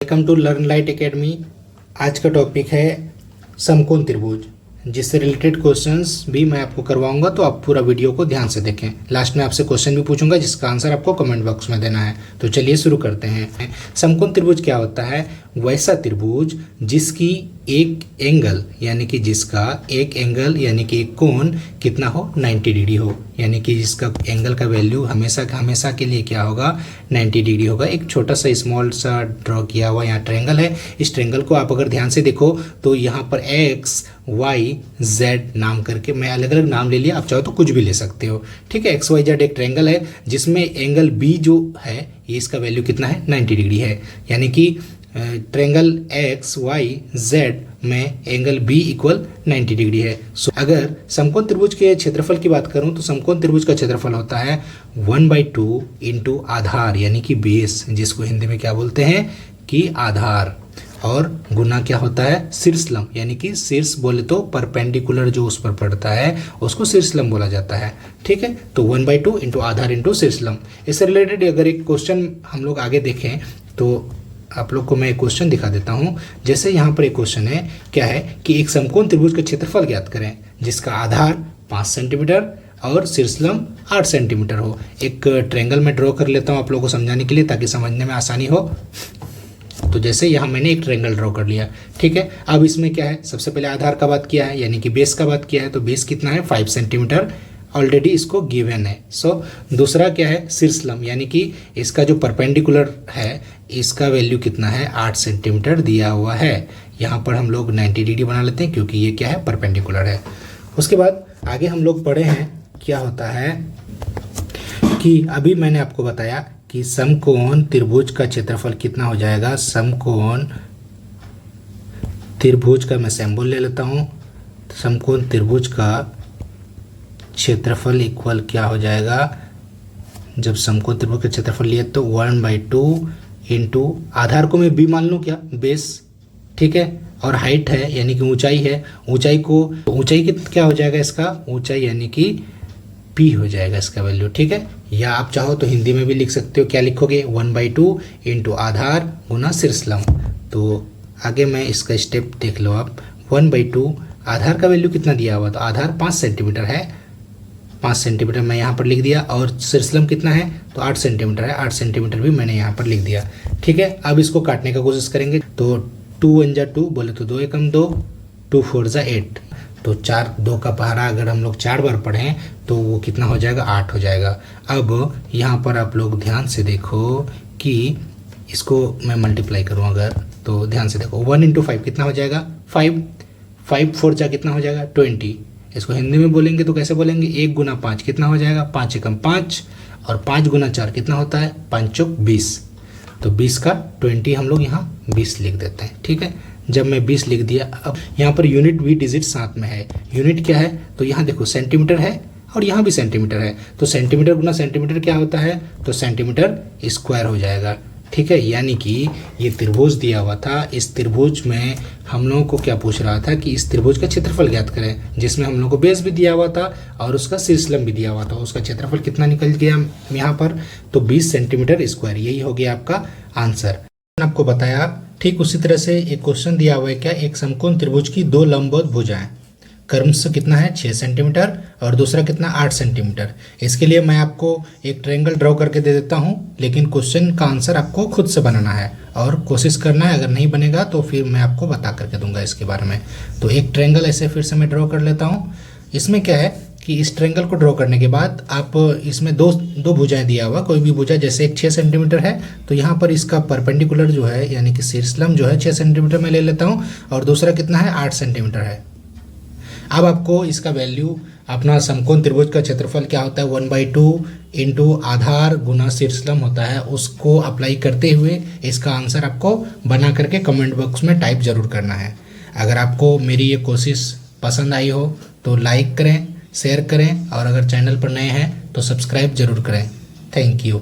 Welcome to Learn Light Academy. आज का topic है समकोण त्रिभुज, जिससे रिलेटेड क्वेश्चंस भी मैं आपको करवाऊंगा, तो आप पूरा वीडियो को ध्यान से देखें। लास्ट में आपसे क्वेश्चन भी पूछूंगा जिसका आंसर आपको कमेंट बॉक्स में देना है। तो चलिए शुरू करते हैं। समकोण त्रिभुज क्या होता है? वैसा त्रिभुज जिसकी एक एंगल यानी कि जिसका एक एंगल यानी कि एक कोण कितना हो, 90 डिग्री हो, यानी कि जिसका एंगल का वैल्यू हमेशा के लिए क्या होगा, 90 डिग्री होगा। एक छोटा सा स्मॉल सा ड्रॉ किया हुआ यहाँ ट्रायंगल है। इस ट्रायंगल को आप अगर ध्यान से देखो तो यहाँ पर एक्स वाई जेड नाम करके मैं अलग अलग नाम ले लिया, आप चाहो तो कुछ भी ले सकते हो, ठीक है। एक्स वाई जेड एक ट्रायंगल है जिसमें एंगल बी जो है ये इसका वैल्यू कितना है, 90 डिग्री है, यानी कि ट्रायंगल एक्स वाई जेड में एंगल बी इक्वल 90 डिग्री है। सो अगर समकोण त्रिभुज के क्षेत्रफल की बात करूं तो समकोण त्रिभुज का क्षेत्रफल होता है 1/2 इंटू आधार यानी कि बेस, जिसको हिंदी में क्या बोलते हैं कि आधार, और गुना क्या होता है, शीर्षलंब, यानी कि शीर्ष बोले तो परपेंडिकुलर जो उस पर पड़ता है उसको शीर्षलंब बोला जाता है, ठीक है। तो 1/2 इंटू आधार इंटू शीर्षलंब। इससे रिलेटेड अगर एक क्वेश्चन हम लोग आगे देखें तो आप लोग को मैं एक क्वेश्चन दिखा देता हूं। जैसे यहाँ पर एक क्वेश्चन है, क्या है कि एक समकोण त्रिभुज का क्षेत्रफल ज्ञात करें जिसका आधार 5 सेंटीमीटर और शीर्षलंब 8 सेंटीमीटर हो। एक ट्रायंगल में ड्रॉ कर लेता हूँ आप लोगों को समझाने के लिए ताकि समझने में आसानी हो। तो जैसे यहाँ मैंने एक ट्रायंगल ड्रॉ कर लिया, ठीक है। अब इसमें क्या है, सबसे पहले आधार का बात किया है यानी कि बेस का बात किया है, तो बेस कितना है, 5 सेंटीमीटर ऑलरेडी इसको गिवन है। सो दूसरा क्या है, शीर्षलंब, यानी कि इसका जो परपेंडिकुलर है इसका वैल्यू कितना है, 8 सेंटीमीटर दिया हुआ है। यहाँ पर हम लोग 90 डिग्री बना लेते हैं क्योंकि ये क्या है, परपेंडिकुलर है। उसके बाद आगे हम लोग पढ़े हैं क्या होता है कि अभी मैंने आपको बताया कि समकोण त्रिभुज का क्षेत्रफल कितना हो जाएगा। समकोण त्रिभुज का मैं सिंबल ले लेता हूँ। समकोण त्रिभुज का क्षेत्रफल इक्वल क्या हो जाएगा, जब समकोण त्रिभुज का क्षेत्रफल लिए तो 1/2 इंटू आधार को मैं बी मान लूँ, क्या बेस, ठीक है, और हाइट है यानी कि ऊंचाई है। ऊंचाई की क्या हो जाएगा, इसका ऊंचाई यानी कि पी हो जाएगा इसका वैल्यू, ठीक है। या आप चाहो तो हिंदी में भी लिख सकते हो, क्या लिखोगे, 1/2 इंटू आधार गुना शीर्षलंब। तो आगे मैं इसका स्टेप देख लो आप। 1/2 आधार का वैल्यू कितना दिया हुआ, तो आधार 5 सेंटीमीटर है, 5 सेंटीमीटर मैं यहाँ पर लिख दिया, और शीर्षलंब कितना है, तो 8 सेंटीमीटर है, 8 सेंटीमीटर भी मैंने यहाँ पर लिख दिया, ठीक है। अब इसको काटने का कोशिश करेंगे तो 2 1 जा 2 बोले तो 2 एकम 2, 2 4 जा 8, तो 4 2 का पहाड़ा अगर हम लोग 4 बार पढ़ें तो वो कितना हो जाएगा, 8 हो जाएगा। अब यहाँ पर आप लोग ध्यान से देखो कि इसको मैं मल्टीप्लाई करूँ अगर, तो ध्यान से देखो 1 इंटू 5 कितना हो जाएगा, 5 5 4 जा कितना हो जाएगा, 20। इसको हिंदी में बोलेंगे तो कैसे बोलेंगे, 1 गुना 5 कितना हो जाएगा, 5 एकम 5, और 5 गुना 4 कितना होता है, 5 चौक 20। तो 20 का 20 हम लोग यहाँ 20 लिख देते हैं, ठीक है। जब मैं 20 लिख दिया, अब यहाँ पर यूनिट भी डिजिट साथ में है। यूनिट क्या है, तो यहाँ देखो सेंटीमीटर है और यहाँ भी सेंटीमीटर है, तो सेंटीमीटर गुना सेंटीमीटर क्या होता है, तो सेंटीमीटर स्क्वायर हो जाएगा, ठीक है। यानी कि ये त्रिभुज दिया हुआ था, इस त्रिभुज में हम लोगों को क्या पूछ रहा था कि इस त्रिभुज का क्षेत्रफल ज्ञात करें, जिसमें हम लोग को बेस भी दिया हुआ था और उसका शीर्षलंब भी दिया हुआ था। उसका क्षेत्रफल कितना निकल गया यहाँ पर, तो 20 सेंटीमीटर स्क्वायर, यही हो गया आपका आंसर। आपको बताया ठीक उसी तरह से एक क्वेश्चन दिया हुआ है, क्या, एक समकोण त्रिभुज की 2 लंबवत भुजाएं, क्रमश कितना है, 6 सेंटीमीटर और दूसरा कितना, 8 सेंटीमीटर। इसके लिए मैं आपको एक ट्रायंगल ड्रॉ करके दे देता हूं, लेकिन क्वेश्चन का आंसर आपको खुद से बनाना है और कोशिश करना है। अगर नहीं बनेगा तो फिर मैं आपको बता करके दूंगा इसके बारे में। तो एक ट्रायंगल ऐसे फिर से मैं ड्रॉ कर लेता हूँ। इसमें क्या है कि इस ट्रायंगल को ड्रॉ करने के बाद आप इसमें दो भुजाएं दिया हुआ, कोई भी भुजा, जैसे एक 6 सेंटीमीटर है तो यहाँ पर इसका परपेंडिकुलर जो है यानी कि शीर्षलंब जो है 6 सेंटीमीटर में ले लेता हूँ, और दूसरा कितना है, 8 सेंटीमीटर है। अब आपको इसका वैल्यू, अपना समकोण त्रिभुज का क्षेत्रफल क्या होता है, 1/2 इंटू आधार गुना शीर्षलंब होता है, उसको अप्लाई करते हुए इसका आंसर आपको बना करके कमेंट बॉक्स में टाइप जरूर करना है। अगर आपको मेरी ये कोशिश पसंद आई हो तो लाइक करें, शेयर करें, और अगर चैनल पर नए हैं तो सब्सक्राइब जरूर करें। Thank you.